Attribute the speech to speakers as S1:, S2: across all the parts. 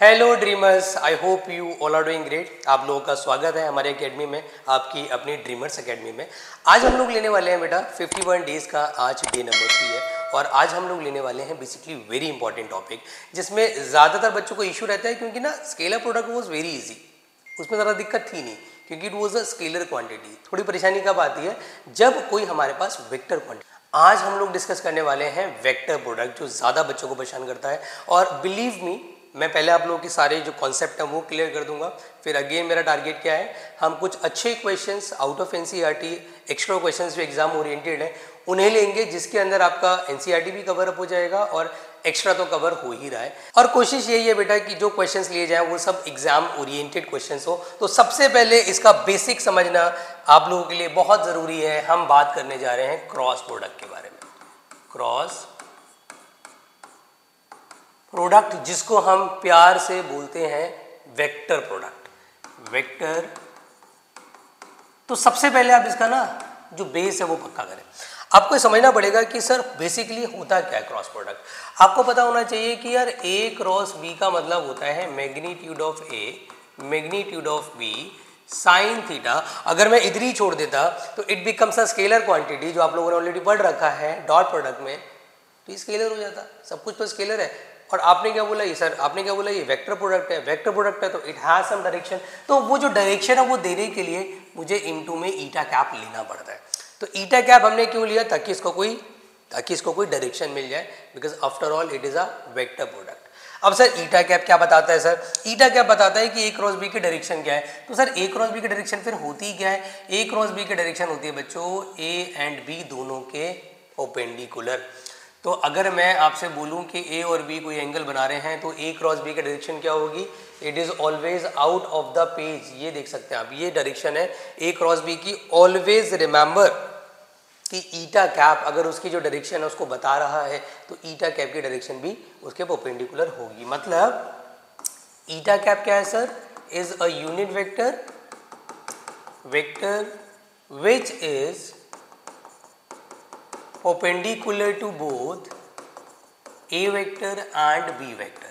S1: Hello dreamers, I hope you all are doing great. आप लोगों का स्वागत है हमारे एकेडमी में, आपकी अपनी ड्रीमर्स एकेडमी में। आज हम लोग लेने वाले हैं बेटा 51 डेज़ का आज डे नंबर 3 है और आज हम लोग लेने वाले हैं बेसिकली वेरी इंपॉर्टेंट टॉपिक जिसमें ज़्यादातर बच्चों को इशू रहता है क्योंकि ना scalar product was very easy, उसमें ज़्यादा दिक्कत थी नहीं क्योंकि it was a scalar quantity. थोड़ी परेशानी कब आती है जब कोई हमारे पास वेक्टर क्वांटिटी। आज हम लोग डिस्कस करने वाले हैं वेक्टर प्रोडक्ट जो ज़्यादा बच्चों को परेशान करता है और बिलीव मी मैं पहले आप लोगों के सारे जो कॉन्सेप्ट हैं वो क्लियर कर दूंगा। फिर अगेन मेरा टारगेट क्या है, हम कुछ अच्छे questions out of NCERT, extra questions जो एग्जाम ओरिएंटेड हैं उन्हें लेंगे जिसके अंदर आपका एनसीईआरटी भी कवर अप हो जाएगा और एक्स्ट्रा तो कवर हो ही रहा है। और कोशिश यही है बेटा कि जो क्वेश्चंस लिए जाएं वो सब एग्जाम ओरिएंटेड क्वेश्चंस हो। तो सबसे पहले इसका बेसिक समझना आप लोगों के लिए बहुत ज़रूरी है। हम बात करने जा रहे हैं क्रॉस प्रोडक्ट के बारे में। क्रॉस प्रोडक्ट जिसको हम प्यार से बोलते हैं वेक्टर प्रोडक्ट। वेक्टर तो सबसे पहले आप इसका ना जो बेस है वो पक्का करें। आपको समझना पड़ेगा कि सर बेसिकली होता क्या है क्रॉस प्रोडक्ट। आपको पता होना चाहिए कि यार ए क्रॉस बी का मतलब होता है magnitude of a magnitude of b sine theta. अगर मैं इधर ही छोड़ देता तो it becomes a scalar quantity जो आप लोगों ने ऑलरेडी पढ़ रखा है डॉट प्रोडक्ट में, तो ये स्केलर हो जाता। सब कुछ तो स्केलर है। और आपने क्या बोला, ये सर आपने क्या बोला, ये वेक्टर प्रोडक्ट है। वेक्टर प्रोडक्ट है तो इट हैज सम डायरेक्शन, तो वो जो डायरेक्शन है वो देने के लिए मुझे इनटू में ईटा कैप लेना पड़ता है। तो ईटा कैप हमने क्यों लिया, ताकि इसको कोई डायरेक्शन मिल जाए, because after all it is a vector product. अब सर ईटा कैप क्या बताता है, सर ईटा कैप बताता है कि ए क्रॉस बी की डायरेक्शन क्या है। तो सर ए क्रॉस बी की डायरेक्शन फिर होती क्या है, ए क्रॉस बी की डायरेक्शन होती है बच्चों ए एंड बी दोनों के परपेंडिकुलर। तो अगर मैं आपसे बोलूं कि ए और बी कोई एंगल बना रहे हैं तो ए क्रॉस बी की डायरेक्शन क्या होगी, it is always out of the page. ये देख सकते हैं आप, ये डायरेक्शन है ए क्रॉस बी की। ऑलवेज रिमेंबर कि ईटा कैप अगर उसकी जो डायरेक्शन है उसको बता रहा है तो ईटा कैप की डायरेक्शन भी उसके परपेंडिकुलर होगी। मतलब ईटा कैप क्या है sir, is a unit vector which is perpendicular to both A vector and B vector।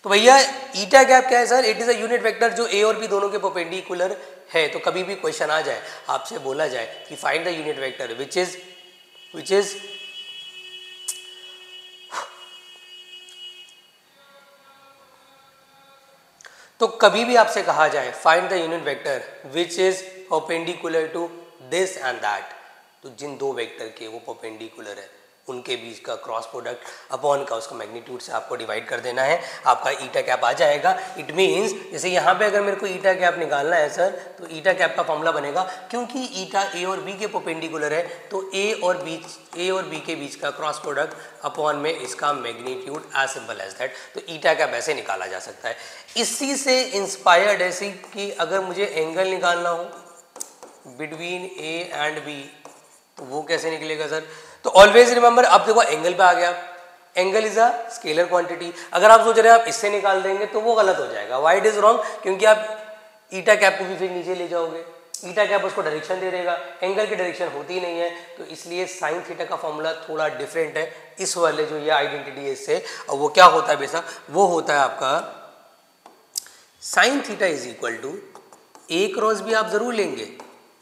S1: तो भैया ईटा कैप क्या है sir, it is a unit vector जो A और B दोनों के परपेंडिकुलर है। तो कभी भी क्वेश्चन आ जाए, आपसे बोला जाए कि find the unit vector which is तो कभी भी आपसे कहा जाए find the unit vector which is perpendicular to this and that, तो जिन दो वेक्टर के वो परपेंडिकुलर है उनके बीच का क्रॉस प्रोडक्ट अपॉन का उसका मैग्नीट्यूड से आपको डिवाइड कर देना है, आपका ईटा कैप आ जाएगा। इट मीन्स जैसे यहाँ पे अगर मेरे को ईटा कैप निकालना है सर तो ईटा कैप का फॉर्मूला बनेगा, क्योंकि ईटा ए और बी के परपेंडिकुलर है तो ए और बी के बीच का क्रॉस प्रोडक्ट अपॉन में इसका magnitude as simple as that. तो ईटा कैप ऐसे निकाला जा सकता है। इसी से इंस्पायर्ड ऐसी कि अगर मुझे एंगल निकालना हो बिटवीन ए एंड बी तो वो कैसे निकलेगा सर। तो ऑलवेज रिमेंबर, अब देखो एंगल पे आ गया, angle is a scalar quantity. अगर आप सोच रहे हैं आप इससे निकाल देंगे तो वो गलत हो जाएगा। व्हाई इट इज रॉन्ग, क्योंकि आप ईटा कैप को भी फिर नीचे ले जाओगे, ईटा कैप उसको डायरेक्शन दे देगा, एंगल की डायरेक्शन होती नहीं है। तो इसलिए साइन थीटा का फॉर्मूला थोड़ा डिफरेंट है इस वाले जो ये आइडेंटिटी है इससे। और वो क्या होता है बेसा, वो होता है आपका sine theta is equal to a cross b. आप जरूर लेंगे,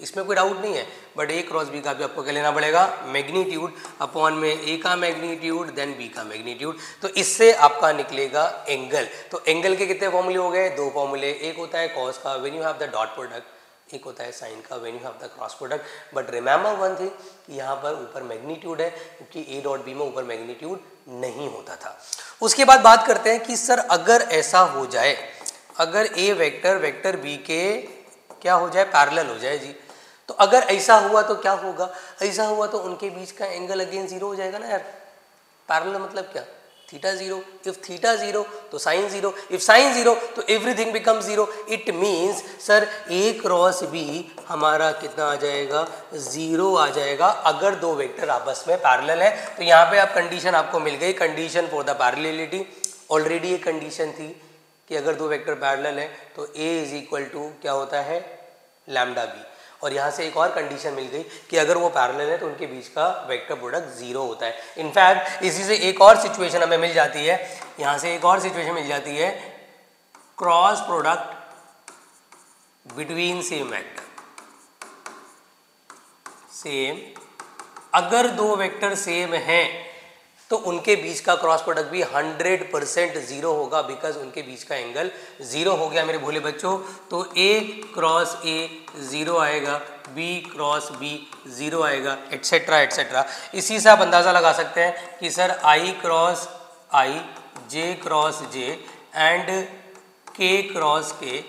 S1: इसमें कोई डाउट नहीं है, बट ए क्रॉस बी का भी आपको क्या लेना पड़ेगा, मैग्नीट्यूड अपॉन में ए का मैग्नीट्यूड देन बी का मैग्नीट्यूड। तो इससे आपका निकलेगा एंगल। तो एंगल के कितने फॉर्मूले हो गए, दो फॉर्मूले। एक होता है कॉस का when you have the dot product, एक होता है साइन का when you have the cross product. But remember one thing कि यहाँ पर ऊपर मैग्नीट्यूड है क्योंकि ए डॉट बी में ऊपर मैग्नीट्यूड नहीं होता था। उसके बाद बात करते हैं कि सर अगर ऐसा हो जाए, अगर ए वेक्टर बी के क्या हो जाए, पैरेलल हो जाए जी। तो अगर ऐसा हुआ तो क्या होगा, ऐसा हुआ तो उनके बीच का एंगल अगेन जीरो हो जाएगा ना यार। पैरेलल मतलब क्या, theta zero. If theta zero तो sine zero, if sine zero तो everything become zero. It means sir a cross b हमारा कितना आ जाएगा, जीरो आ जाएगा अगर दो वेक्टर आपस में पैरेलल है। तो यहाँ पे आप कंडीशन आपको मिल गई, कंडीशन फॉर द पैरेललिटी। ऑलरेडी ये कंडीशन थी कि अगर दो वेक्टर पैरेलल है तो ए इज इक्वल टू क्या होता है, लैम्डा बी। और यहाँ से एक और कंडीशन मिल गई कि अगर वो पैरेलल है तो उनके बीच का वेक्टर प्रोडक्ट जीरो होता है। इनफैक्ट इसी से एक और सिचुएशन हमें मिल जाती है, यहाँ से एक और सिचुएशन मिल जाती है cross product between same vector, same, अगर दो वेक्टर सेम हैं तो उनके बीच का क्रॉस प्रोडक्ट भी 100% जीरो होगा, बिकॉज उनके बीच का एंगल जीरो हो गया मेरे भोले बच्चों। तो A क्रॉस A जीरो आएगा, B क्रॉस B जीरो आएगा, एट्सेट्रा एट्सेट्रा। इसी से आप अंदाज़ा लगा सकते हैं कि sir I cross I, J cross J and K cross K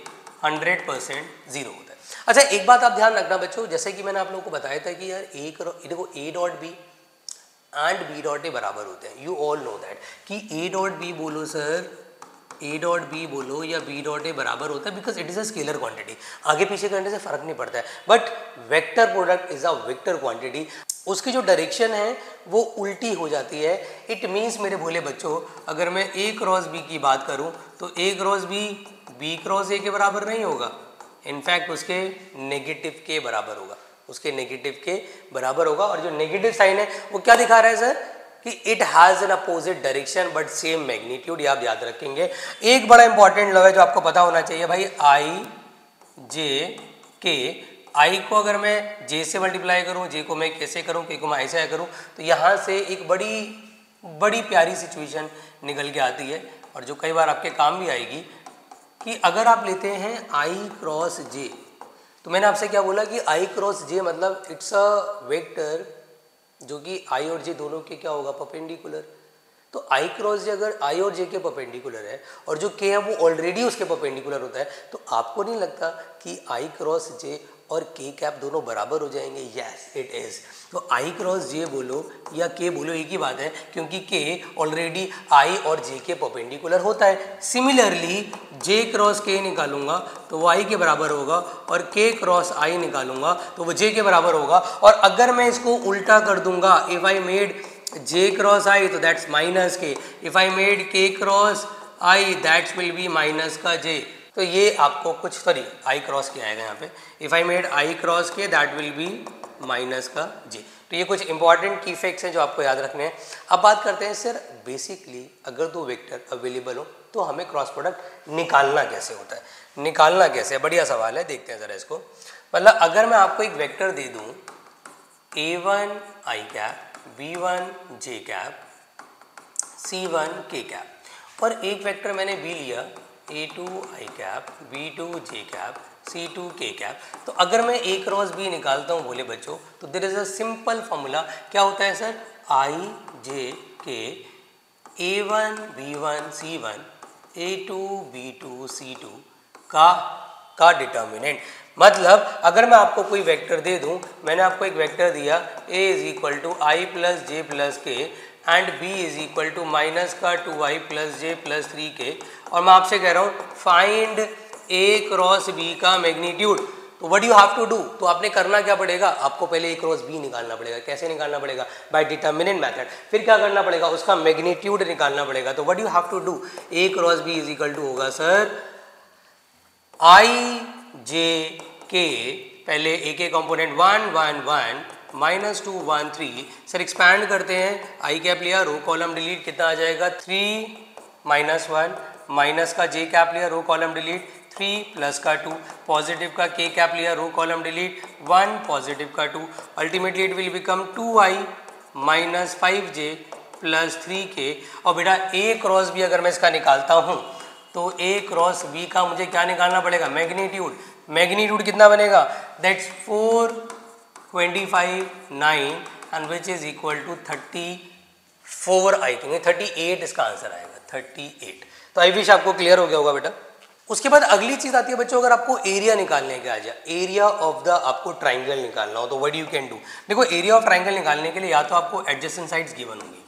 S1: 100% zero होता है। अच्छा, एक बात आप ध्यान रखना बच्चों, जैसे कि मैंने आप लोगों को बताया था कि यार देखो A dot B and b dot a बराबर होते हैं। यू ऑल नो दैट कि ए डॉट बी बोलो सर, ए डॉट बी बोलो या बी डॉट ए बराबर होता है, because it is a scalar quantity. आगे पीछे करने से फर्क नहीं पड़ता है, but vector product is a vector quantity. उसकी जो डायरेक्शन है वो उल्टी हो जाती है। इट मीन्स मेरे भोले बच्चों, अगर मैं ए क्रॉस बी की बात करूं तो ए क्रॉस बी क्रॉस ए के बराबर नहीं होगा, इनफैक्ट उसके नेगेटिव के बराबर होगा, उसके नेगेटिव के बराबर होगा। और जो नेगेटिव साइन है वो क्या दिखा रहा है सर, कि it has an opposite direction but same magnitude. ये आप याद रखेंगे। एक बड़ा इंपॉर्टेंट लॉ है जो आपको पता होना चाहिए भाई, आई जे के। आई को अगर मैं जे से मल्टीप्लाई करूं, जे को मैं कैसे करूं, के को मैं आई से करूं, तो यहाँ से एक बड़ी प्यारी सिचुएशन निकल के आती है और जो कई बार आपके काम भी आएगी, कि अगर आप लेते हैं आई क्रॉस जे, तो मैंने आपसे क्या बोला कि आई क्रॉस जे मतलब इट्स अ वेक्टर जो कि आई और जे दोनों के क्या होगा, परपेंडिकुलर। तो आई क्रॉस जे अगर आई और जे के परपेंडिकुलर है और जो के है वो ऑलरेडी उसके परपेंडिकुलर होता है, तो आपको नहीं लगता कि आई क्रॉस जे और के कैप दोनों बराबर हो जाएंगे? Yes it is. तो आई क्रॉस जे बोलो या के बोलो एक ही बात है, क्योंकि के ऑलरेडी आई और जे के परपेंडिकुलर होता है। सिमिलरली जे क्रॉस के निकालूंगा तो वो आई के बराबर होगा, और के क्रॉस आई निकालूंगा तो वो जे के बराबर होगा। और अगर मैं इसको उल्टा कर दूंगा, if I made j cross i तो that's minus k, if I made k cross i that's will be minus का जे। तो ये आपको कुछ सॉरी आई क्रॉस के आएगा यहाँ पे, if I made I cross के दैट विल बी माइनस का जे। तो ये कुछ इंपॉर्टेंट की फैक्ट्स हैं जो आपको याद रखने हैं। अब बात करते हैं सर, बेसिकली अगर दो वेक्टर अवेलेबल हो तो हमें क्रॉस प्रोडक्ट निकालना कैसे होता है, निकालना कैसे है, बढ़िया सवाल है, देखते हैं ज़रा इसको। मतलब अगर मैं आपको एक वेक्टर दे दूँ a1 आई कैप, b1 जे कैप, c1 के कैप, और एक वेक्टर मैंने b लिया a2 आई कैप, b2 जे कैप, c2 के कैप, तो अगर मैं a क्रॉस b निकालता हूँ बोले बच्चों, तो there is a simple formula. क्या होता है सर, आई जे के a1 b1 c1 a2 b2 c2 का डिटर्मिनेंट। मतलब अगर मैं आपको कोई वेक्टर दे दूं, मैंने आपको एक वेक्टर दिया a is equal to i plus j plus k and b is equal to minus का 2i plus j plus 3k, और मैं आपसे कह रहा हूँ फाइंड a क्रॉस b का मैग्नीट्यूड। तो what you have to do, तो आपने करना क्या पड़ेगा, आपको पहले a क्रॉस b निकालना पड़ेगा। कैसे निकालना पड़ेगा, बाय डिटर्मिनेंट मेथड। फिर क्या करना पड़ेगा, उसका मैग्नीट्यूड निकालना पड़ेगा। तो what you have to do, a cross b is equal to होगा सर आई जे के, पहले a के कंपोनेंट 1 1 1 माइनस 2 1 3, सर एक्सपैंड करते हैं, आई कैप लिया, रो कॉलम डिलीट, कितना आ जाएगा 3 माइनस 1, माइनस का जे कैप लिया, रो कॉलम डिलीट 3 प्लस का 2, पॉजिटिव का के कैप लिया, रो कॉलम डिलीट 1 पॉजिटिव का 2, ultimately it will become 2i minus 5j plus 3k। और बेटा a क्रॉस b अगर मैं इसका निकालता हूँ तो a क्रॉस b का मुझे क्या निकालना पड़ेगा, मैग्नीट्यूड। मैग्नीट्यूड कितना बनेगा, that's 4 25 9 and which is equal to 34 I think 38 इसका आंसर आएगा 38। तो आई विश आपको क्लियर हो गया होगा बेटा। उसके बाद अगली चीज आती है बच्चों, अगर आपको एरिया निकालने के आ जाए, एरिया ऑफ द आपको ट्राइंगल निकालना हो तो व्हाट यू कैन डू। देखो एरिया ऑफ ट्राइंगल निकालने के लिए या तो आपको एडजेसेंट साइड्स गिवन होंगी,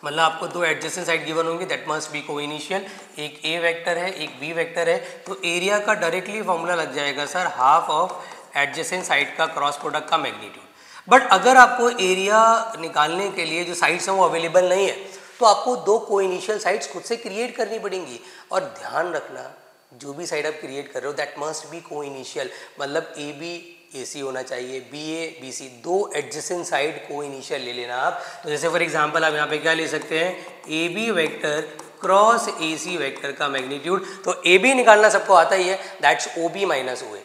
S1: मतलब आपको दो एडजेसेंट साइड गिवन होंगी, दैट मस्ट बी कोइनिशियल, एक ए वेक्टर है एक बी वेक्टर है, तो एरिया का डायरेक्टली फॉर्मूला लग जाएगा sir half of adjacent side का क्रॉस प्रोडक्ट का मैग्नीट्यूड। बट अगर आपको एरिया निकालने के लिए जो साइड्स हैं वो अवेलेबल नहीं है, तो आपको दो कोइनिशियल साइड्स खुद से क्रिएट करनी पड़ेंगी। और ध्यान रखना जो भी साइड आप क्रिएट कर रहे हो दैट मस्ट बी कोइनिशियल, मतलब ए बी ए सी होना चाहिए, बी ए बी सी, दो एडजेसेंट साइड को इनिशियल ले लेना आप। तो जैसे फॉर एग्जांपल आप यहाँ पे क्या ले सकते हैं, a b vector cross AC vector का मैग्नीट्यूड, तो AB निकालना सबको आता ही है, दैट्स OB माइनस OA,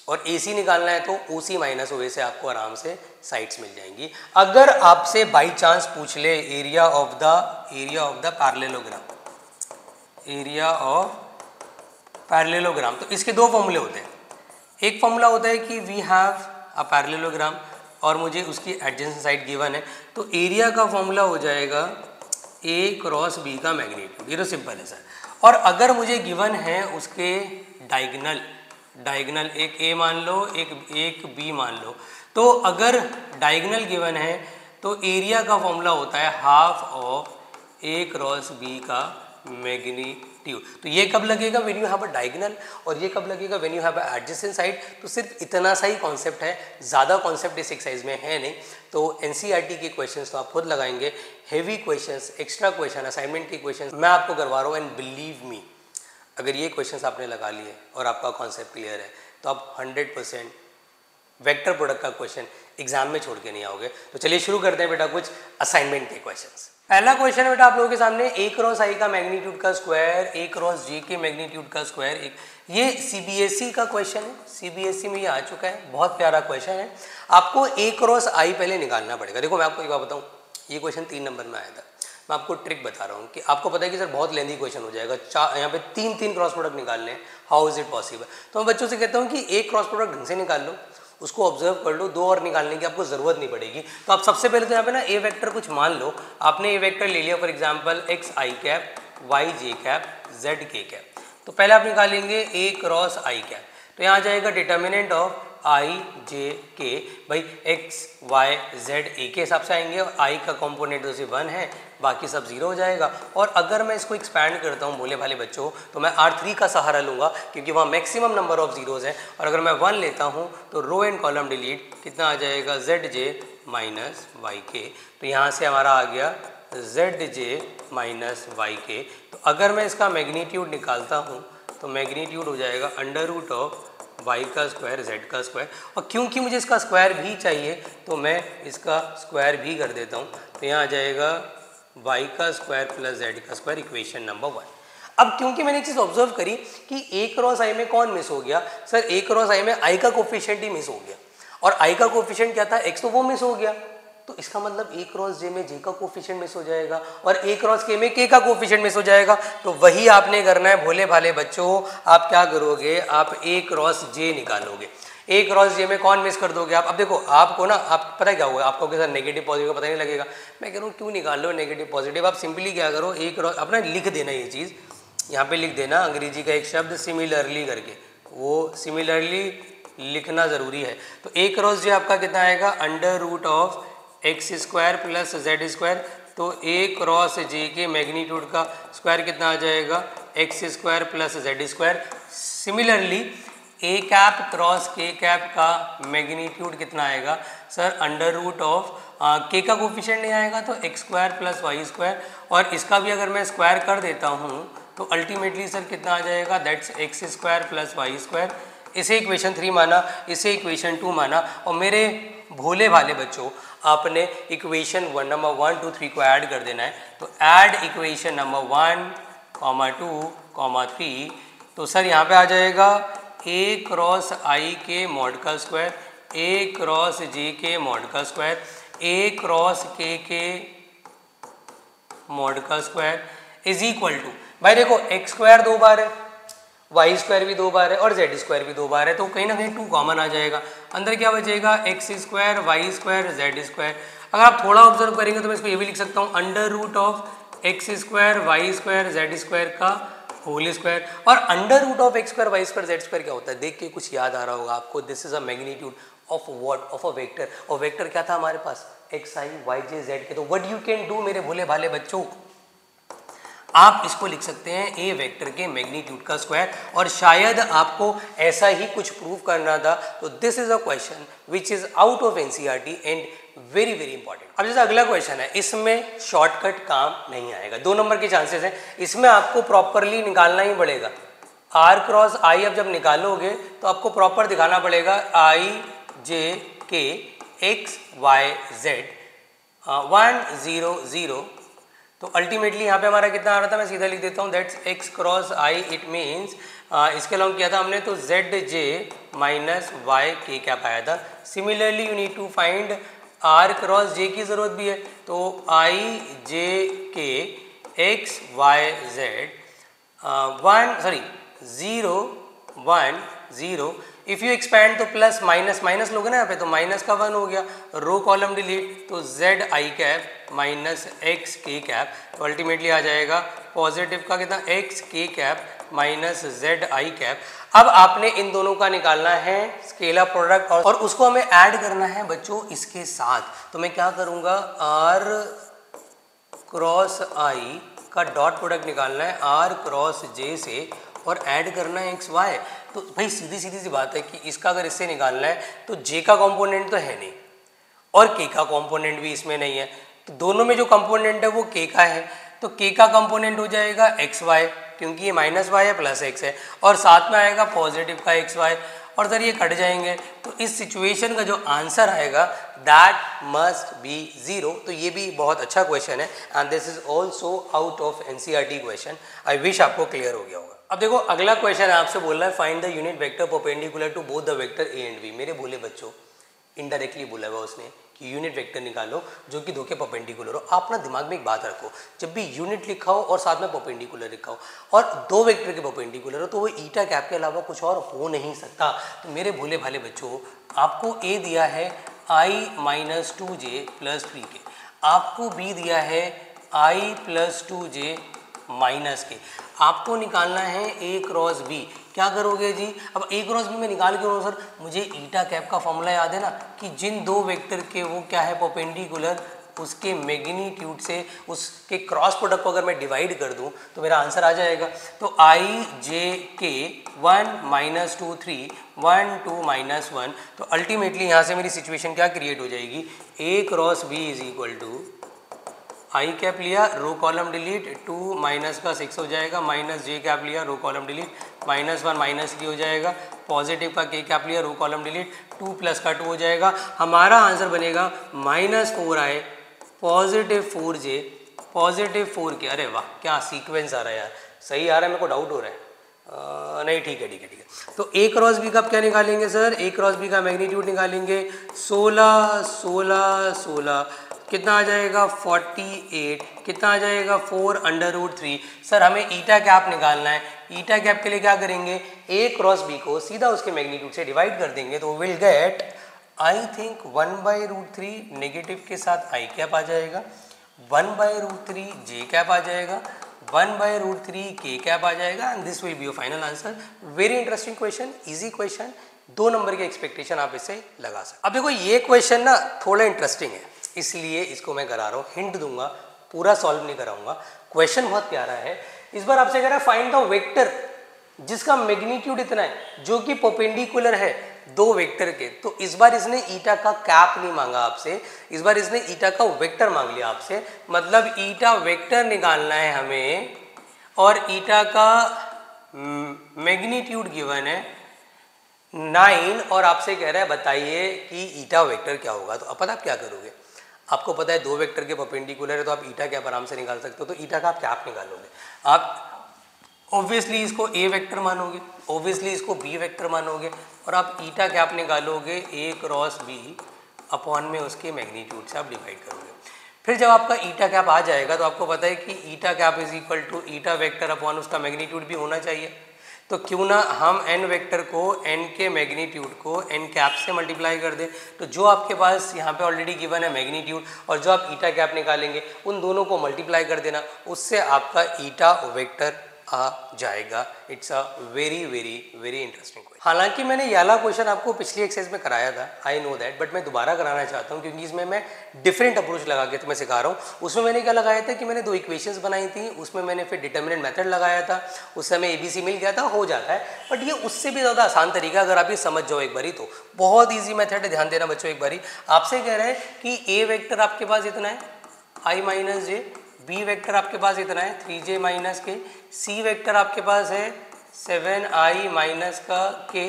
S1: और AC निकालना है तो OC माइनस OA से आपको आराम से साइड्स मिल जाएंगी। अगर आपसे बाई चांस पूछ ले एरिया ऑफ द पैरेललोग्राम, तो इसके दो फॉर्मूले होते हैं। एक फॉर्मूला होता है कि वी हैव अ पैरेललोग्राम और मुझे उसकी एडजेसेंट साइड गिवन है, तो एरिया का फॉर्मूला हो जाएगा A क्रॉस B का मैग्नीट्यूड, ये तो सिंपल है सर। और अगर मुझे गिवन है उसके डायगोनल एक A मान लो, एक B मान लो, तो अगर डायगोनल गिवन है तो एरिया का फॉर्मूला होता है half of A cross B का मैग्नीट्यूड। तो ये कब लगेगा, when you have a diagonal, और ये कब लगेगा, when you have a adjacent side. तो सिर्फ इतना सा ही कॉन्सेप्ट है, ज़्यादा कॉन्सेप्ट इस एक्सरसाइज में है नहीं। तो एनसीईआरटी के क्वेश्चंस तो आप खुद लगाएंगे, heavy questions, extra question, assignment के क्वेश्चंस मैं आपको करवा रहा हूँ, एंड बिलीव मी, अगर ये क्वेश्चंस आपने लगा लिए और आपका कॉन्सेप्ट क्लियर है तो आप 100% वेक्टर प्रोडक्ट का क्वेश्चन एग्जाम में छोड़ के नहीं आओगे। तो चलिए शुरू करते हैं बेटा कुछ असाइनमेंट के क्वेश्चंस। पहला क्वेश्चन है बेटा आप लोगों के सामने, A क्रॉस I का मैग्नीट्यूड का स्क्वायर, A क्रॉस J के मैग्नीट्यूड का स्क्वायर। ये CBSE का क्वेश्चन है, CBSE में ये आ चुका है, बहुत प्यारा क्वेश्चन है। आपको A क्रॉस I पहले निकालना पड़ेगा। देखो मैं आपको एक बात बताऊँ, ये क्वेश्चन 3 नंबर में आया था। मैं आपको ट्रिक बता रहा हूँ कि आपको पता है कि सर बहुत लेंथी क्वेश्चन हो जाएगा, यहाँ पे तीन क्रॉस प्रोडक्ट निकालने हैं, हाउ इज इट पॉसिबल। तो मैं बच्चों से कहता हूँ कि एक क्रॉस प्रोडक्ट ढंग से निकाल लो, उसको ऑब्जर्व कर लो, 2 और निकालने की आपको ज़रूरत नहीं पड़ेगी। तो आप सबसे पहले तो यहाँ पे ना ए वेक्टर कुछ मान लो, आपने ए वेक्टर ले लिया, for example x i cap, y j cap, z k cap. तो पहले आप निकालेंगे ए क्रॉस आई कैप, तो यहाँ जाएगा डिटर्मिनेंट ऑफ आई जे के, भाई एक्स वाई जेड ए के हिसाब से आएंगे, और आई का कॉम्पोनेंट तो सिर्फ 1 है, बाकी सब 0 हो जाएगा। और अगर मैं इसको एक्सपैंड करता हूँ भोले भाले बच्चों, तो मैं R3 का सहारा लूँगा क्योंकि वहाँ मैक्सिमम नंबर ऑफ जीरोज़ हैं। और अगर मैं 1 लेता हूँ तो रो एंड कॉलम डिलीट, कितना आ जाएगा जेड जे माइनस वाई के। तो यहाँ से हमारा आ गया जेड जे माइनस वाई के। तो अगर मैं इसका मैग्नीट्यूड निकालता हूँ तो मैग्नीट्यूड हो जाएगा अंडर रूट ऑफ वाई का स्क्वायर जेड का स्क्वायर, और क्योंकि मुझे इसका स्क्वायर भी चाहिए तो मैं इसका स्क्वायर भी कर देता हूँ। तो यहाँ आ जाएगा वाई का स्क्वायर प्लस जेड का स्क्वायर, इक्वेशन नंबर 1। अब क्योंकि मैंने एक चीज़ ऑब्जर्व करी कि ए क्रॉस आई में कौन मिस हो गया, सर ए क्रॉस आई में आई का कोफिशिएंट ही मिस हो गया, और आई का कोफिशिएंट क्या था, एक्स, तो वो मिस हो गया। तो इसका मतलब ए क्रॉस जे में जे का कोफिशिएंट मिस हो जाएगा, और ए क्रॉस के में के का कोफिशिएंट मिस हो जाएगा। तो वही आपने करना है भोले भाले बच्चों, आप क्या करोगे, आप ए क्रॉस जे निकालोगे। ए क्रॉस जे में कौन मिस कर दोगे आप। अब देखो आपको ना, आप पता है क्या होगा, आपको सर नेगेटिव पॉजिटिव का पता नहीं लगेगा। मैं कह रहा हूँ क्यों निकाल लो नेगेटिव पॉजिटिव, आप सिंपली क्या करो, ए क्रॉस अपना लिख देना, ये चीज़ यहाँ पे लिख देना, अंग्रेजी का एक शब्द सिमिलरली करके, वो सिमिलरली लिखना ज़रूरी है। तो ए क्रॉस जे आपका कितना आएगा, under root of x square plus z square. तो ए क्रॉस जे के मैग्नीट्यूड का स्क्वायर कितना आ जाएगा, x square plus z square. Similarly a cap cross k cap का मैग्नीट्यूड कितना आएगा, सर अंडर रूट ऑफ के का कोफिशिएंट नहीं आएगा तो x square plus y square, और इसका भी अगर मैं स्क्वायर कर देता हूँ तो अल्टीमेटली सर कितना आ जाएगा, that's x square plus y square. इसे इक्वेशन 3 माना, इसे इक्वेशन 2 माना, और मेरे भोले भाले बच्चों आपने इक्वेशन 1 नंबर 1 2 3 को ऐड कर देना है। तो ऐड इक्वेशन नंबर 1, 2, 3, तो सर यहाँ पे आ जाएगा ए क्रॉस आई के मॉड का स्क्वायर, ए क्रॉस जे के मॉड का स्क्वायर, ए क्रॉस के मॉड का स्क्वायर इज इक्वल टू, भाई देखो एक्स स्क्वायर 2 बार है, वाई स्क्वायर भी 2 बार है, और जेड स्क्वायर भी 2 बार है, तो कहीं ना कहीं 2 कॉमन आ जाएगा। अंदर क्या बचेगा, x square y square z square. अगर आप थोड़ा ऑब्जर्व करेंगे तो मैं इसको ये भी लिख सकता हूँ, under root of x square y square z square का होल स्क्वायर। और under root of x square y square z square क्या होता है, देख के कुछ याद आ रहा होगा आपको, this is a magnitude of what, of a vector. और वेक्टर क्या था हमारे पास, एक्स आई वाई जे जेड के। तो व्हाट यू कैन डू मेरे भोले भाले बच्चों, आप इसको लिख सकते हैं ए वेक्टर के मैग्नीट्यूड का स्क्वायर, और शायद आपको ऐसा ही कुछ प्रूव करना था। तो this is a question which is out of NCERT and very very important. अब जैसे अगला क्वेश्चन है, इसमें शॉर्टकट काम नहीं आएगा, 2 नंबर के चांसेस हैं, इसमें आपको प्रॉपरली निकालना ही पड़ेगा। आर क्रॉस आई अब जब निकालोगे तो आपको प्रॉपर दिखाना पड़ेगा, आई जे के एक्स वाई जेड 1 0 0। तो अल्टीमेटली यहाँ पे हमारा कितना आ रहा था, मैं सीधा लिख देता हूँ, that's x cross i, it means इसके अलावा किया था हमने तो zj minus y k cap आया था। Similarly you need to find r cross j की ज़रूरत भी है, तो i j k x y z 0 1 0, if you expand तो प्लस माइनस माइनस लोगे ना यहाँ पे, तो माइनस का 1 हो गया, रो कॉलम डिलीट, तो z i cap minus x k cap, तो अल्टीमेटली आ जाएगा पॉजिटिव का कितना x k cap minus z i cap. अब आपने इन दोनों का निकालना है स्केलर प्रोडक्ट और उसको हमें ऐड करना है बच्चों इसके साथ। तो मैं क्या करूँगा, r क्रॉस i का डॉट प्रोडक्ट निकालना है r क्रॉस j से और ऐड करना है एक्स वाई। तो भाई सीधी सी बात है कि इसका अगर इससे निकालना है तो j का कंपोनेंट तो है नहीं और k का कंपोनेंट भी इसमें नहीं है, तो दोनों में जो कंपोनेंट है वो k का है, तो k का कंपोनेंट हो जाएगा एक्स वाई, क्योंकि ये माइनस वाई है प्लस एक्स है, और साथ में आएगा पॉजिटिव का एक्स वाई, और सर ये कट जाएंगे, तो इस सिचुएशन का जो आंसर आएगा दैट मस्ट बी 0। तो ये भी बहुत अच्छा क्वेश्चन है and this is also out of NCERT question. I wish आपको क्लियर हो गया होगा। अब देखो अगला क्वेश्चन आपसे बोल रहा है find the unit vector perpendicular to both the vector a and b. मेरे बोले बच्चों इनडायरेक्टली बोला हुआ उसने कि यूनिट वेक्टर निकालो जो कि दो के परपेंडिकुलर हो। आप ना दिमाग में एक बात रखो, जब भी यूनिट लिखा हो और साथ में परपेंडिकुलर लिखा हो और दो वेक्टर के परपेंडिकुलर हो तो वो ईटा कैप के अलावा कुछ और हो नहीं सकता। तो मेरे भोले भाले बच्चों आपको ए दिया है i minus 2j plus 3k, आपको बी दिया है i प्लस 2j माइनस के, आपको निकालना है ए क्रॉस बी। क्या करोगे जी, अब ए क्रॉस बी में निकाल के सर मुझे ईटा कैप का फॉर्मूला याद है ना कि जिन दो वेक्टर के वो क्या है परपेंडिकुलर, उसके मैग्नीट्यूड से उसके क्रॉस प्रोडक्ट को अगर मैं डिवाइड कर दूं तो मेरा आंसर आ जाएगा। तो आई जे के 1 माइनस 2 3 1 2 माइनस 1, तो अल्टीमेटली यहाँ से मेरी सिचुएशन क्या क्रिएट हो जाएगी, a cross b is equal to i cap लिया रो कॉलम डिलीट 2 माइनस का 6 हो जाएगा, माइनस जे कैप लिया row column delete minus 1 minus की हो जाएगा, पॉजिटिव का के कैप लिया रो कॉलम डिलीट 2 प्लस का 2 हो जाएगा। हमारा आंसर बनेगा minus 4i positive 4j positive 4k। अरे वाह क्या सीक्वेंस आ रहा है यार, सही आ रहा है, मेरे को डाउट हो रहा है। नहीं ठीक है। तो ए क्रॉस बी का क्या निकालेंगे सर, ए क्रॉस बी का मैग्नीट्यूड निकालेंगे 16 16 16, कितना आ जाएगा 48, कितना आ जाएगा 4√3। सर हमें ईटा कैप निकालना है, ईटा कैप के लिए क्या करेंगे, ए क्रॉस बी को सीधा उसके मैग्नीट्यूड से डिवाइड कर देंगे तो will get I think 1/√3 negative के साथ आई कैप आ जाएगा, 1/√3 जे कैप आ जाएगा, 1/√3 के कैप आ जाएगा and this will be your final answer. Very interesting question, easy question, 2 number की एक्सपेक्टेशन आप इससे लगा सकते। अब देखो ये क्वेश्चन ना थोड़ा इंटरेस्टिंग है इसलिए इसको मैं करा रहा हूँ, हिंट दूंगा, पूरा सॉल्व नहीं कराऊंगा। क्वेश्चन बहुत प्यारा है, इस बार आपसे कह रहा है फाइंड द वेक्टर जिसका मैग्नीट्यूड इतना है जो कि परपेंडिकुलर है दो वेक्टर के। तो इस बार इसने ईटा का कैप नहीं मांगा आपसे, इस बार इसने ईटा का वेक्टर मांग लिया आपसे, मतलब ईटा वेक्टर निकालना है हमें और ईटा का मैग्नीट्यूड गिवन है 9 और आपसे कह रहा है बताइए कि ईटा वेक्टर क्या होगा। तो अब पता आप क्या करोगे, आपको पता है दो वेक्टर के परपेंडिकुलर है तो आप ईटा कैप आराम से निकाल सकते हो, तो ईटा का आप कैप निकालोगे, आप ऑब्वियसली इसको ए वेक्टर मानोगे, ऑब्वियसली इसको बी वेक्टर मानोगे और आप ईटा कैप निकालोगे ए क्रॉस बी अपॉन में उसके मैग्नीट्यूड से आप डिवाइड करोगे। फिर जब आपका ईटा कैप आ जाएगा तो आपको पता है कि eta cap is equal to eta vector upon उसका मैग्नीट्यूड भी होना चाहिए। तो क्यों ना हम एन वेक्टर को एन के मैग्नीट्यूड को एन कैप से मल्टीप्लाई कर दें। तो जो आपके पास यहाँ पे ऑलरेडी गिवन है मैग्नीट्यूड और जो आप ईटा कैप निकालेंगे उन दोनों को मल्टीप्लाई कर देना, उससे आपका ईटा वेक्टर आ जाएगा। It's a very very very interesting question. हालांकि मैंने ये वाला क्वेश्चन आपको पिछली एक्सरसाइज में कराया था, आई नो दैट, बट मैं दोबारा कराना चाहता हूँ क्योंकि इसमें मैं डिफरेंट अप्रोच लगा के तुम्हें सिखा रहा हूँ। उसमें मैंने क्या लगाया था कि मैंने 2 इक्वेशंस बनाई थी, उसमें मैंने फिर डिटर्मिनेंट मेथड लगाया था, उस समय ABC मिल गया था, हो जाता है। बट ये उससे भी ज़्यादा आसान तरीका अगर आप ये समझ जाओ एक बारी तो बहुत ईजी मेथड है। ध्यान देना बच्चों, एक बारी आपसे कह रहे हैं कि ए वेक्टर आपके पास इतना है i minus j, b vector आपके पास इतना है 3j माइनस के, सी वेक्टर आपके पास है 7i माइनस का k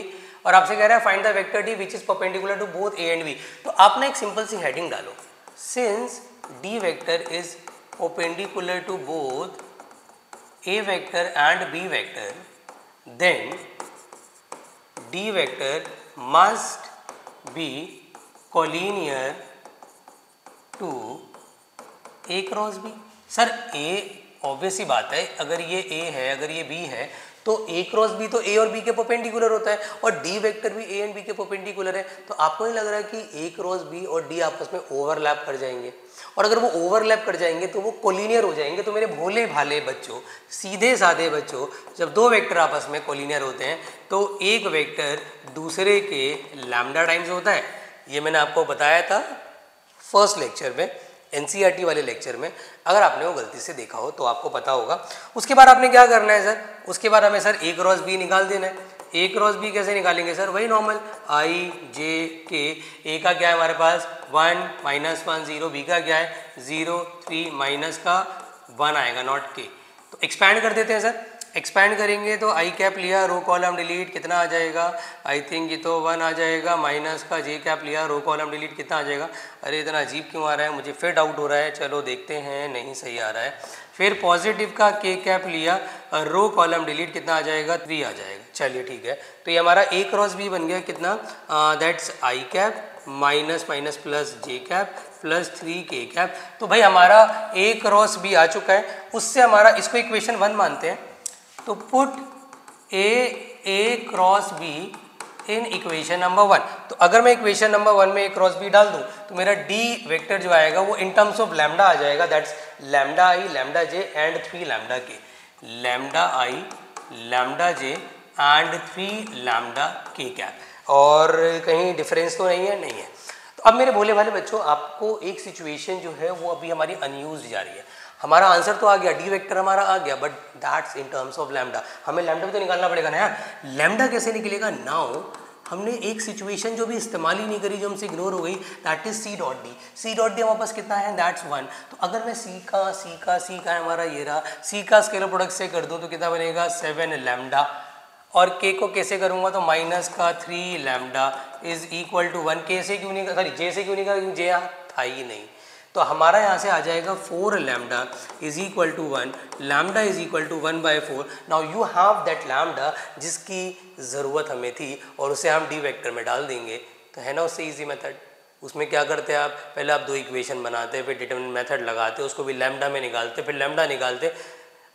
S1: और आपसे कह रहा है find the vector d which is perpendicular to both a and b. तो आप ना एक सिंपल सी हेडिंग डालो, since d vector is perpendicular to both A vector and B vector, then D vector must be collinear to A cross B। Sir A obvious ही बात है, अगर ये A है, अगर ये B है, तो A क्रॉस B तो A और B के परपेंडिकुलर होता है, और D वेक्टर भी A एंड B के परपेंडिकुलर है। तो आपको नहीं लग रहा है कि A क्रॉस B और D आपस में ओवरलैप कर जाएंगे, और अगर वो ओवरलैप कर जाएंगे तो वो कोलिनियर हो जाएंगे। तो मेरे भोले भाले बच्चों, सीधे साधे बच्चों, जब दो वेक्टर आपस में कोलिनियर होते हैं तो एक वेक्टर दूसरे के लैम्डा टाइम्स होता है। ये मैंने आपको बताया था फर्स्ट लेक्चर में, एनसीईआरटी वाले लेक्चर में। अगर आपने वो गलती से देखा हो तो आपको पता होगा। उसके बाद आपने क्या करना है सर, उसके बाद हमें सर A क्रॉस B निकाल देना है। A क्रॉस B कैसे निकालेंगे सर, वही normal I J K। A का क्या है हमारे पास 1 -1 0, B का क्या है 0 3 माइनस का 1 आएगा नॉट K। तो एक्सपैंड कर देते हैं सर, एक्सपैंड करेंगे तो आई कैप लिया, रो कॉलम डिलीट, कितना आ जाएगा, आई थिंक ये तो 1 आ जाएगा, माइनस का जे कैप लिया, रो कॉलम डिलीट, कितना आ जाएगा। अरे इतना अजीब क्यों आ रहा है, मुझे फिर डाउट हो रहा है, चलो देखते हैं, नहीं सही आ रहा है। फिर पॉजिटिव का के कैप लिया, रो कॉलम डिलीट, कितना आ जाएगा 3 आ जाएगा। चलिए ठीक है, तो ये हमारा A क्रॉस B बन गया कितना, that's I cap minus minus plus J cap plus 3 के कैप। तो भाई हमारा A क्रॉस B आ चुका है। उससे हमारा इसको इक्वेशन 1 मानते हैं, तो put A cross B in equation number 1। तो अगर मैं इक्वेशन नंबर 1 में A क्रॉस B डाल दूं तो मेरा D वेक्टर जो आएगा वो इन टर्म्स ऑफ लैम्डा आ जाएगा, that's lambda I lambda J and 3 lambda K। Lambda I lambda J and 3 lambda K cap. और कहीं डिफरेंस तो नहीं है, नहीं है। तो अब मेरे भोले भाले बच्चों, आपको एक सिचुएशन जो है वो अभी हमारी अनयूज्ड जा रही है। हमारा आंसर तो आ गया, डी वेक्टर हमारा आ गया, but that's in terms of lambda. हमें लैम्डा भी तो निकालना पड़ेगा ना यार। लैम्डा कैसे निकलेगा, नाउ हमने एक सिचुएशन जो भी इस्तेमाल ही नहीं करी, जो हमसे इग्नोर हो गई, that is c dot d. C dot d हमारे पास कितना है, दैट्स 1। तो अगर मैं सी का हमारा ये रहा, सी का स्केलर प्रोडक्ट से कर दूं तो कितना बनेगा 7 लैम्डा, और के को कैसे करूंगा तो माइनस का 3 लैम्डा इज इक्वल टू 1। के से क्यों नहीं, सॉरी जे से क्यों नहीं करा, क्योंकि जे यहाँ था ही नहीं। तो हमारा यहाँ से आ जाएगा 4 lambda is equal to 1, lambda is equal to 1/4। Now you have that lambda जिसकी ज़रूरत हमें थी, और उसे हम डी वेक्टर में डाल देंगे। तो है ना उससे इजी मेथड। उसमें क्या करते हैं आप, पहले आप 2 इक्वेशन बनाते, फिर डिटरमिनेंट मेथड लगाते, उसको भी लैम्डा में निकालते, फिर लैम्डा निकालते।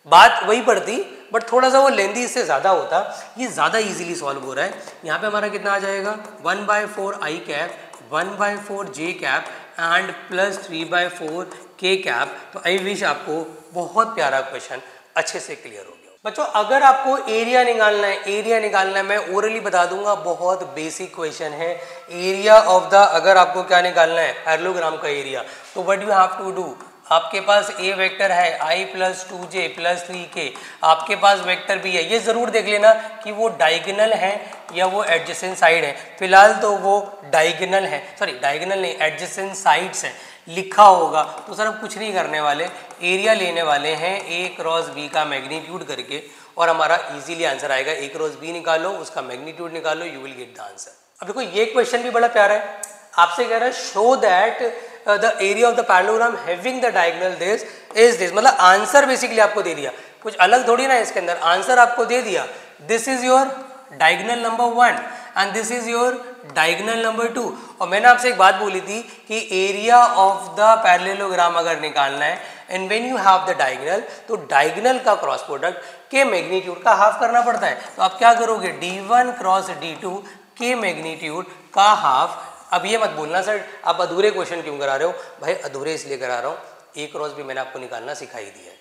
S1: बात वही पड़ती, बट थोड़ा सा वो लेंदी इससे ज़्यादा होता। ये ज़्यादा इजीली सॉल्व हो रहा है। यहाँ पे हमारा कितना आ जाएगा 1/4 i cap, 1/4 j cap and plus 3/4 k cap. तो आई विश आपको बहुत प्यारा क्वेश्चन अच्छे से क्लियर हो गया बच्चों। अगर आपको एरिया निकालना है, एरिया निकालना है, मैं ओरली बता दूंगा, बहुत बेसिक क्वेश्चन है। एरिया ऑफ द, अगर आपको क्या निकालना है, पैरेललोग्राम का एरिया, तो what you have to do, आपके पास ए वेक्टर है I plus 2J plus 3K, आपके पास वेक्टर भी है। ये ज़रूर देख लेना कि वो डायगोनल है या वो एडजेसेंट साइड है। फिलहाल तो वो डायगोनल है, सॉरी डायगोनल नहीं, एडजेसेंट साइड्स है लिखा होगा। तो सर अब कुछ नहीं करने वाले, एरिया लेने वाले हैं A क्रॉस B का मैग्नीट्यूड करके, और हमारा इजीली आंसर आएगा। A क्रॉस B निकालो, उसका मैग्नीट्यूड निकालो, you will get the answer. अब देखो ये क्वेश्चन भी बड़ा प्यारा है, आपसे कह रहा है show that the area of the parallelogram having the diagonal this is this। मतलब आंसर बेसिकली आपको दे दिया, कुछ अलग थोड़ी ना इसके अंदर, आंसर आपको दे दिया। This is your diagonal number 1 and this is your diagonal number 2। और मैंने आपसे एक बात बोली थी कि एरिया ऑफ द पैरेललोग्राम अगर निकालना है and when you have the diagonal, तो डायगोनल का क्रॉस प्रोडक्ट के मैग्नीट्यूड का हाफ करना पड़ता है। तो आप क्या करोगे, D1 क्रॉस D2 के मैग्नीट्यूड का हाफ। अब ये मत बोलना सर आप अधूरे क्वेश्चन क्यों करा रहे हो, भाई अधूरे इसलिए करा रहा हूँ, A क्रॉस भी मैंने आपको निकालना सिखाई दिया है,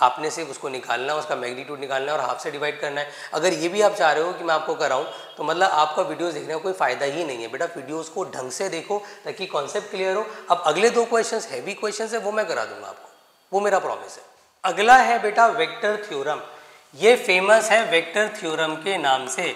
S1: आपने सिर्फ उसको निकालना, उसका मैग्नीट्यूड निकालना है और हाफ से डिवाइड करना है। अगर ये भी आप चाह रहे हो कि मैं आपको कराऊं तो मतलब आपका वीडियोस देखने का कोई फ़ायदा ही नहीं है। बेटा वीडियोस को ढंग से देखो ताकि कॉन्सेप्ट क्लियर हो। अब अगले 2 क्वेश्चंस हैवी क्वेश्चंस है, वो मैं करा दूंगा आपको, वो मेरा प्रॉमिस है। अगला है बेटा वेक्टर थ्योरम। ये फेमस है वेक्टर थ्योरम के नाम से,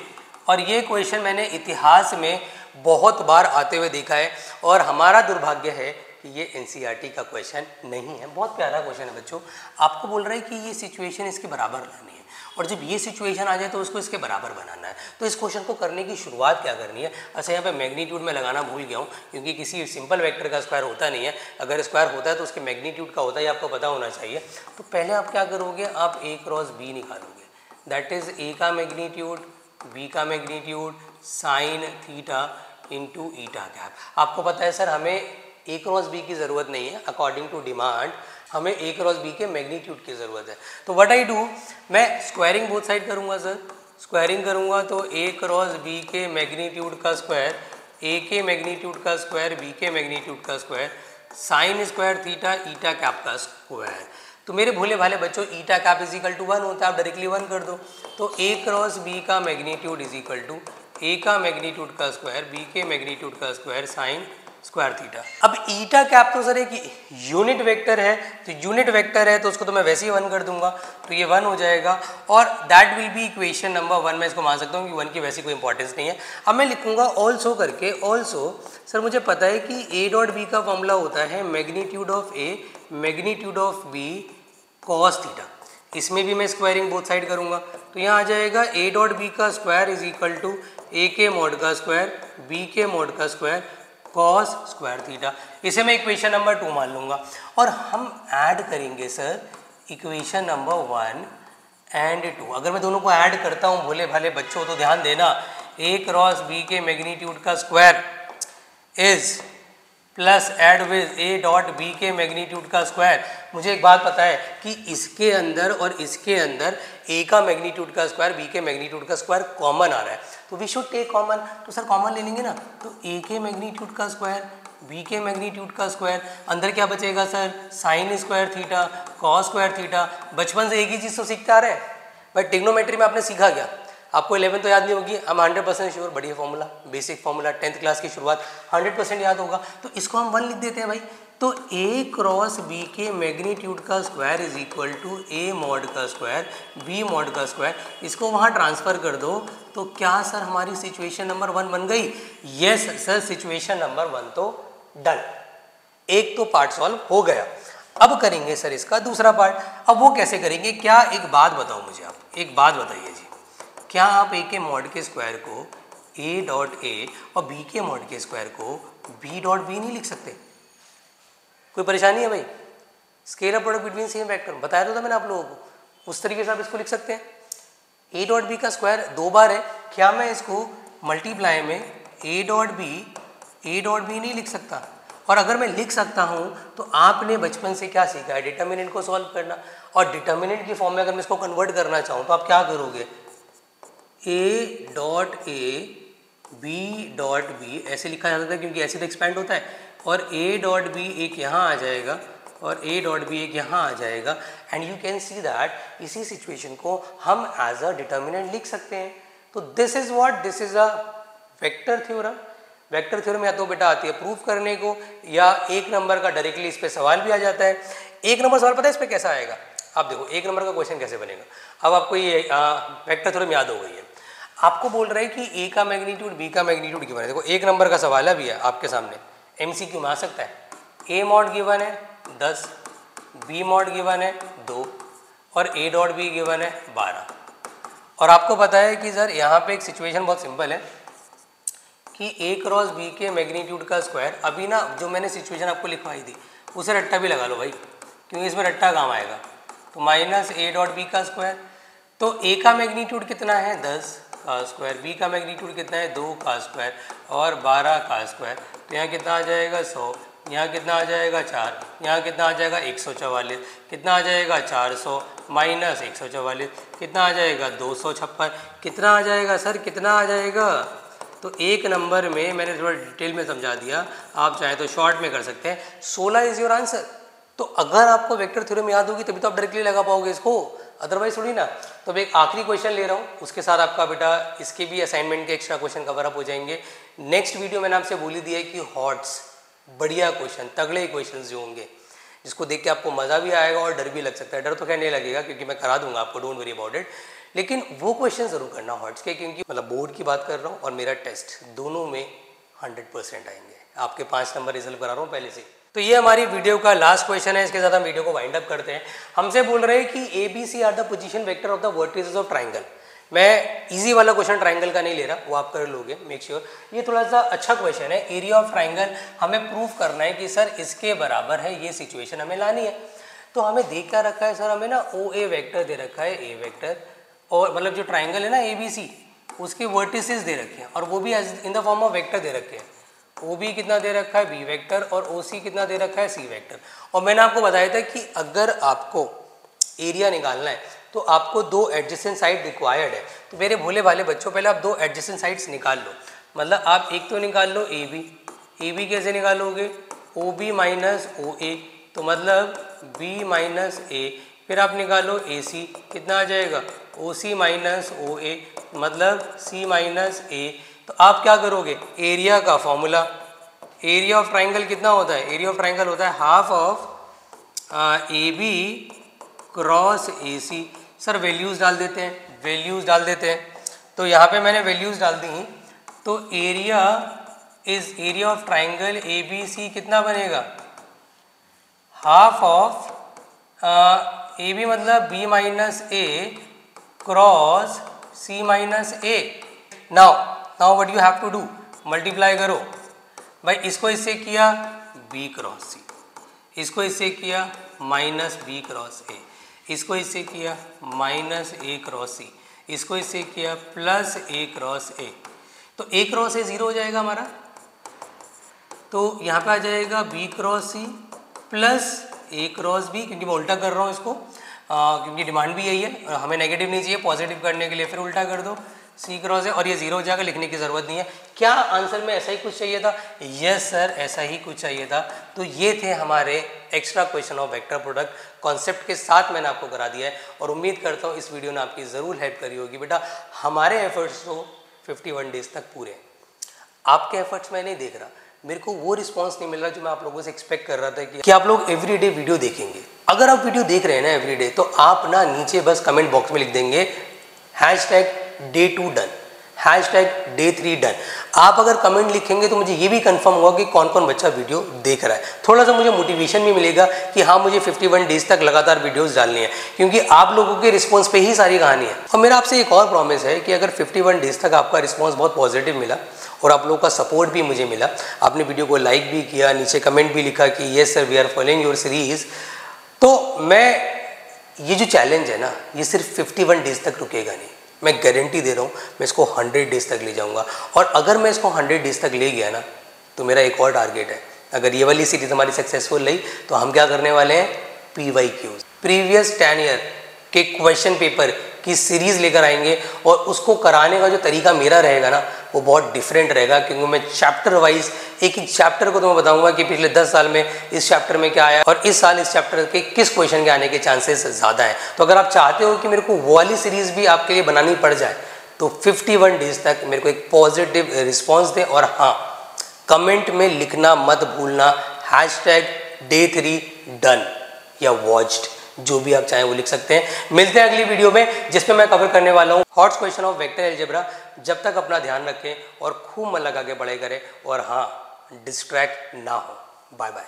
S1: और ये क्वेश्चन मैंने इतिहास में बहुत बार आते हुए देखा है, और हमारा दुर्भाग्य है कि ये एनसीईआरटी का क्वेश्चन नहीं है। बहुत प्यारा क्वेश्चन है बच्चों, आपको बोल रहा है कि ये सिचुएशन इसके बराबर लानी है, और जब ये सिचुएशन आ जाए तो उसको इसके बराबर बनाना है। तो इस क्वेश्चन को करने की शुरुआत क्या करनी है? अच्छा, यहाँ पे मैग्नीट्यूड में लगाना भूल गया हूँ, क्योंकि किसी सिंपल वेक्टर का स्क्वायर होता नहीं है। अगर स्क्वायर होता है तो उसके मैग्नीट्यूड का होता है, आपको पता होना चाहिए। तो पहले आप क्या करोगे, आप ए क्रॉस बी निकालोगे, दैट इज ए का मैग्नीट्यूड, बी का magnitude sine theta into eta cap. आपको पता है सर हमें ए क्रॉस बी की ज़रूरत नहीं है, अकॉर्डिंग टू डिमांड हमें ए क्रॉस बी के मैग्नीट्यूड की ज़रूरत है। तो व्हाट आई डू, मैं स्क्वायरिंग बोथ साइड करूँगा सर, स्क्वायरिंग करूँगा तो ए क्रॉस बी के मैग्नीट्यूड का स्क्वायर, ए के मैग्नीट्यूड का स्क्वायर, बी के मैग्नीट्यूड का स्क्वायर, साइन स्क्वायर थीटा ईटा कैप का स्क्वायर। तो मेरे भोले भाले बच्चों ईटा कैप इज इक्वल टू 1 होता है, आप डायरेक्टली 1 कर दो। तो ए क्रॉस बी का मैग्नीट्यूड इज इक्वल टू ए का मैग्नीट्यूड का स्क्वायर, बी के मैग्नीट्यूड का स्क्वायर, साइन स्क्वायर थीटा। अब ईटा कैप तो सर एक यूनिट वेक्टर है, तो यूनिट वेक्टर है तो उसको तो मैं वैसे ही 1 कर दूंगा, तो ये 1 हो जाएगा और that will be equation number 1। मैं इसको मान सकता हूँ कि 1 की वैसी कोई इंपॉर्टेंस नहीं है। अब मैं लिखूंगा ऑल्सो करके, ऑल्सो सर मुझे पता है कि ए डॉट बी का फॉर्मूला होता है magnitude of a magnitude of b cos theta. इसमें भी मैं स्क्वायरिंग बोथ साइड करूंगा, तो यहाँ आ जाएगा ए डॉट बी का स्क्वायर इज इक्वल टू ए के मॉड का स्क्वायर, बी के मॉड का स्क्वायर, कॉस स्क्वायर थीटा। इसे मैं इक्वेशन नंबर 2 मान लूँगा और हम ऐड करेंगे सर इक्वेशन नंबर 1 एंड 2। अगर मैं दोनों को ऐड करता हूँ भोले भाले बच्चों तो ध्यान देना, ए क्रॉस बी के मैग्नीट्यूड का square is plus add with a dot b के मैग्नीट्यूड का स्क्वायर। मुझे एक बात पता है कि इसके अंदर और इसके अंदर ए का मैग्नीट्यूड का स्क्वायर, बी के मैग्नीट्यूड का स्क्वायर कॉमन आ रहा है, तो वी शुड टेक कॉमन। तो सर कॉमन ले लेंगे ना, तो ए के मैग्नीट्यूड का स्क्वायर, बी के मैग्नीट्यूड का स्क्वायर, अंदर क्या बचेगा sir, sine square theta cos square theta. बचपन से एक ही चीज़ तो सीखते आ रहे हैं भाई, ट्रिग्नोमेट्री में आपने सीखा क्या? आपको 11 तो याद नहीं होगी, हम 100% श्योर, बढ़िया formula, basic formula, 10th class की शुरुआत 100% याद होगा। तो इसको हम 1 लिख देते हैं भाई। तो ए क्रॉस बी के मैग्नीट्यूड का square is equal to a mod का स्क्वायर, बी मॉड का स्क्वायर। इसको वहाँ ट्रांसफर कर दो, तो क्या सर हमारी सिचुएशन नंबर 1 बन गई? यस सर, सिचुएशन नंबर 1 तो डन, एक तो पार्ट सॉल्व हो गया। अब करेंगे सर इसका दूसरा पार्ट। अब वो कैसे करेंगे, क्या एक बात बताओ मुझे, आप एक बात बताइए जी, क्या आप ए के मॉड के स्क्वायर को ए डॉट ए और बी के मॉड के स्क्वायर को बी डॉट बी नहीं लिख सकते? कोई परेशानी है भाई? Scalar product between same vector बताया तो था मैंने आप लोगों को, उस तरीके से आप इसको लिख सकते हैं। ए डॉट बी का स्क्वायर 2 बार है, क्या मैं इसको मल्टीप्लाई में ए डॉट बी नहीं लिख सकता? और अगर मैं लिख सकता हूँ तो आपने बचपन से क्या सीखा है, डिटर्मिनेंट को सॉल्व करना। और डिटर्मिनेंट की फॉर्म में अगर मैं इसको कन्वर्ट करना चाहूँ तो आप क्या करोगे, a dot a b dot b ऐसे लिखा जाता है क्योंकि ऐसे तो एक्सपैंड होता है, और ए डॉट बी एक यहाँ आ जाएगा और ए डॉट बी एक यहाँ आ जाएगा। And you can see that इसी सिचुएशन को हम एज अ डिटर्मिनेंट लिख सकते हैं। तो this is what, this is a vector theorem. Vector theorem या तो बेटा आती है प्रूफ करने को, या 1 नंबर का डायरेक्टली इस पे सवाल भी आ जाता है। 1 नंबर सवाल पता है इस पे कैसा आएगा? आप देखो 1 नंबर का क्वेश्चन कैसे बनेगा। अब आपको ये वेक्टर थ्योरम याद हो गई है, आपको बोल रहा है कि ए का मैग्नीट्यूड बी का मैग्नीट्यूड गिवन है। देखो 1 नंबर का सवाल है भी है आपके सामने, एमसीक्यू में आ सकता है। ए मॉड गिवन है 10, बी मॉड गिवन है 2 और ए डॉट बी गिवन है 12। और आपको पता है कि सर यहाँ पे एक सिचुएशन बहुत सिंपल है कि ए क्रॉस बी के मैग्नीट्यूड का स्क्वायर, अभी ना जो मैंने सिचुएशन आपको लिखवाई थी उसे रट्टा भी लगा लो भाई, क्योंकि इसमें रट्टा काम आएगा। तो माइनस ए डॉट बी का स्क्वायर, तो ए का मैग्नीट्यूड कितना है 10 का स्क्वायर, बी का मैग्नीट्यूड कितना है 2 का स्क्वायर और 12 का स्क्वायर। तो यहाँ कितना आ जाएगा 100, यहाँ कितना आ जाएगा 4, यहाँ कितना आ जाएगा 144, कितना आ जाएगा 400 माइनस 144, कितना आ जाएगा 256, कितना आ जाएगा सर, कितना आ जाएगा? तो 1 नंबर में मैंने थोड़ा डिटेल में समझा दिया, आप चाहें तो शॉर्ट में कर सकते हैं। 16 इज योर आंसर। तो अगर आपको वेक्टर थ्योरम याद होगी तभी तो आप डायरेक्टली लगा पाओगे इसको, अदरवाइज थोड़ी ना। तो अब एक आखिरी क्वेश्चन ले रहा हूँ, उसके साथ आपका बेटा इसके भी असाइनमेंट के एक्स्ट्रा क्वेश्चन कवर अप हो जाएंगे। नेक्स्ट वीडियो मैंने आपसे बोली दी है कि हॉट्स बढ़िया क्वेश्चन, तगड़े क्वेश्चन जो होंगे जिसको देख के आपको मज़ा भी आएगा और डर भी लग सकता है। डर तो खैर नहीं लगेगा क्योंकि मैं करा दूंगा आपको, डोंट वरी अबाउट इट। लेकिन वो क्वेश्चन ज़रूर करना हॉट्स के, क्योंकि मतलब बोर्ड की बात कर रहा हूँ और मेरा टेस्ट दोनों में 100% आएंगे। आपके 5 नंबर रिजल्व करा रहा हूँ पहले से। तो ये हमारी वीडियो का लास्ट क्वेश्चन है, इसके साथ हम वीडियो को वाइंड अप करते हैं। हमसे बोल रहे हैं कि a b c are the position vector of the vertices of triangle. मैं इजी वाला क्वेश्चन ट्राइंगल का नहीं ले रहा, वो आप कर लोगे, मेक श्योर। ये थोड़ा सा अच्छा क्वेश्चन है। एरिया ऑफ ट्राइंगल हमें प्रूव करना है कि सर इसके बराबर है, ये सिचुएशन हमें लानी है। तो हमें देख क्या रखा है सर, हमें ना ओ ए वेक्टर दे रखा है, ए वेक्टर, और मतलब जो ट्राइंगल है ना ए बी सी, उसके वर्टिसेस दे रखे हैं, और वो भी in the form of vector दे रखे हैं। ओ बी कितना दे रखा है, बी वेक्टर, और ओ सी कितना दे रखा है, सी वेक्टर। और मैंने आपको बताया था कि अगर आपको एरिया निकालना है तो आपको दो एडजेसेंट साइड रिक्वायर्ड है। तो मेरे भोले भाले बच्चों, पहले आप दो एडजेसेंट साइड्स निकाल लो। मतलब आप एक तो निकाल लो ए बी कैसे निकालोगे, ओ बी माइनस ओ ए, तो मतलब बी माइनस ए। फिर आप निकालो ए सी, कितना आ जाएगा, ओ सी माइनस ओ ए, मतलब सी माइनस ए। तो आप क्या करोगे, एरिया का फॉर्मूला, एरिया ऑफ ट्राइंगल कितना होता है, एरिया ऑफ ट्राइंगल होता है half of a b cross a c. Sir values डाल देते हैं, वैल्यूज़ डाल देते हैं। तो यहाँ पे मैंने वैल्यूज़ डाल दी, तो area is area of triangle a b c कितना बनेगा, हाफ ऑफ ए बी मतलब b minus a cross c minus a. Now what you have to do, multiply करो भाई, इसको इससे किया बी क्रॉस सी, इसको इससे किया माइनस बी क्रॉस ए, इसको इससे किया माइनस ए क्रॉस सी, इसको इससे किया प्लस ए क्रॉस ए। तो ए क्रॉस ए जीरो हो जाएगा हमारा, तो यहाँ पे आ जाएगा बी क्रॉस सी प्लस ए क्रॉस बी, क्योंकि मैं उल्टा कर रहा हूँ इसको, क्योंकि डिमांड भी यही है, हमें नेगेटिव नहीं चाहिए, पॉजिटिव करने के लिए। फिर उल्टा कर दो, सी क्रॉस है, और ये जीरो हो जाएगा, लिखने की ज़रूरत नहीं है। क्या आंसर में ऐसा ही कुछ चाहिए था? यस सर, ऐसा ही कुछ चाहिए था। तो ये थे हमारे extra question of vector product, concept के साथ मैंने आपको करा दिया है, और उम्मीद करता हूँ इस वीडियो ने आपकी ज़रूर हेल्प करी होगी। बेटा हमारे एफर्ट्स तो 51 डेज तक पूरे हैं, आपके एफर्ट्स मैं नहीं देख रहा, मेरे को वो रिस्पांस नहीं मिल रहा जो मैं आप लोगों से एक्सपेक्ट कर रहा था कि आप लोग एवरीडे वीडियो देखेंगे। अगर आप वीडियो देख रहे हैं ना एवरीडे, तो आप ना नीचे बस कमेंट बॉक्स में लिख देंगे #day2 डन, #day3 डन। आप अगर कमेंट लिखेंगे तो मुझे ये भी कंफर्म होगा कि कौन कौन बच्चा वीडियो देख रहा है। थोड़ा सा मुझे मोटिवेशन भी मिलेगा कि हाँ, मुझे 51 डेज तक लगातार वीडियोस डालनी है, क्योंकि आप लोगों के रिस्पांस पे ही सारी कहानी है। और मेरा आपसे एक और प्रॉमिस है कि अगर 51 डेज तक आपका रिस्पांस बहुत पॉजिटिव मिला और आप लोगों का सपोर्ट भी मुझे मिला, आपने वीडियो को लाइक भी किया, नीचे कमेंट भी लिखा कि yes sir we are following your series, तो मैं ये जो चैलेंज है ना, ये सिर्फ 51 डेज तक रुकेगा नहीं। मैं गारंटी दे रहा हूँ, मैं इसको 100 डेज तक ले जाऊँगा। और अगर मैं इसको 100 डेज तक ले गया ना, तो मेरा एक और टारगेट है। अगर ये वाली सीरीज हमारी सक्सेसफुल रही तो हम क्या करने वाले हैं, PYQs, प्रीवियस 10 ईयर के क्वेश्चन पेपर की सीरीज़ लेकर आएंगे। और उसको कराने का जो तरीका मेरा रहेगा ना, वो बहुत डिफरेंट रहेगा, क्योंकि मैं चैप्टर वाइज एक एक चैप्टर को तो मैं बताऊंगा कि पिछले 10 साल में इस चैप्टर में क्या आया और इस साल इस चैप्टर के किस क्वेश्चन के आने के चांसेस ज़्यादा हैं। तो अगर आप चाहते हो कि मेरे को वो वाली सीरीज़ भी आपके लिए बनानी पड़ जाए, तो 51 डेज तक मेरे को एक पॉजिटिव रिस्पॉन्स दें। और हाँ, कमेंट में लिखना मत भूलना #day3 डन या वॉच्ड, जो भी आप चाहें वो लिख सकते हैं। मिलते हैं अगली वीडियो में, जिसमें मैं कवर करने वाला हूँ hot question of vector algebra. जब तक अपना ध्यान रखें और खूब मन लगा के पढ़ाई करें, और हाँ, डिस्ट्रैक्ट ना हो। Bye bye.